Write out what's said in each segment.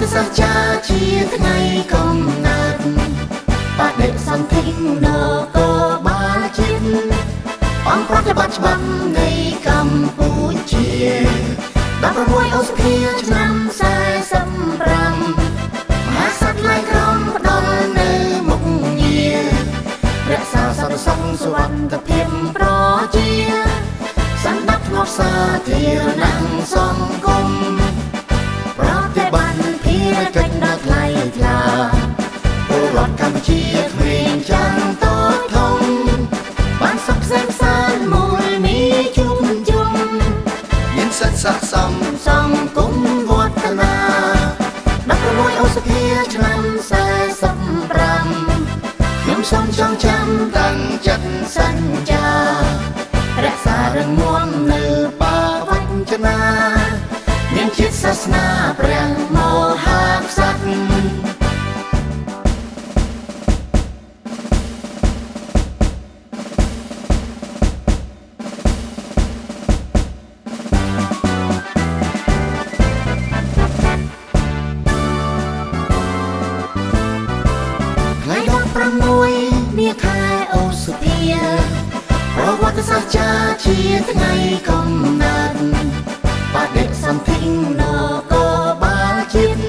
ទិសាជាជាថ្ងៃកំណើតបដិសន្ធិនគរបាលជាតិអង្គប្រតិបត្តិច្បាប់នៃកម្ពុជា16 ឧសភាឆ្នាំ45មហាក្សត្រឡើងក្រមផ្ដល់នៅមុខងាររក្សាសន្តិសុខសុវត្ថិភាពប្រជាសណ្ដាប់ធ្នាប់សាធារណៈសង្គមប្រតិបត្តិភារកិច្ចដ៏ថ្លៃថ្លាពលរដ្ឋកម្ពុជាក្មេងចាំតូចធំបានសុខសែនសានមូលមីជុំជុំមានសិទ្ធិស័ក្តិសមសង្គមវឌ្ឍនា16 ឧសភាឆ្នាំ45ខ្ញុំសូមចងចាំតាំងចិត្តសន្យារក្សារឹងមាំនៅបាវចនាមានជាតិសាសនាព្រះមហាក្សត្រ6 មាខែឧសភាប្រវត្តិសាស្ត្រចាជាថ្ងៃកំណើតបដិសន្ធិនគរបាលជាតិ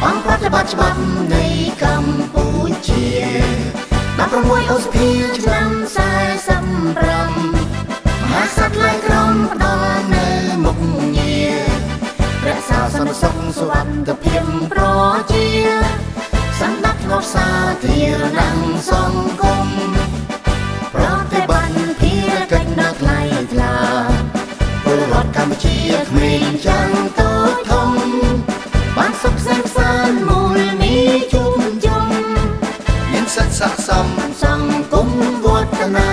អង្គប្រតិបត្តិច្បាប់នៃកម្ពុជា16 ឧសភាឆ្នាំ45មហាក្សត្រឡើងក្រមផ្ដល់នៅមុខងាររក្សាសន្តិសុខសុវត្ថិភាពប្រជាសណ្ដាប់ធ្នាប់សាធារណៈសង្គមប្រតិបត្តិភារកិច្ចដ៏ថ្លៃថ្លាពលរដ្ឋកម្ពុជាក្មេងចាំតូចធំបានសុខសែនសានមូលមីជុំជុំមានសិទ្ធិស័ក្តិសមសង្គមវឌ្ឍនា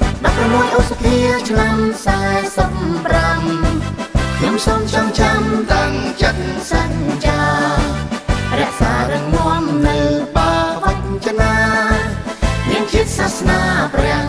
16 ឧសភាឆ្នាំ45ខ្ញុំសូមចងចាំតាំងចិត្តសន្យារក្សារឹងមាំនៅបាវចនាមានជាតិសាសនាព្រះ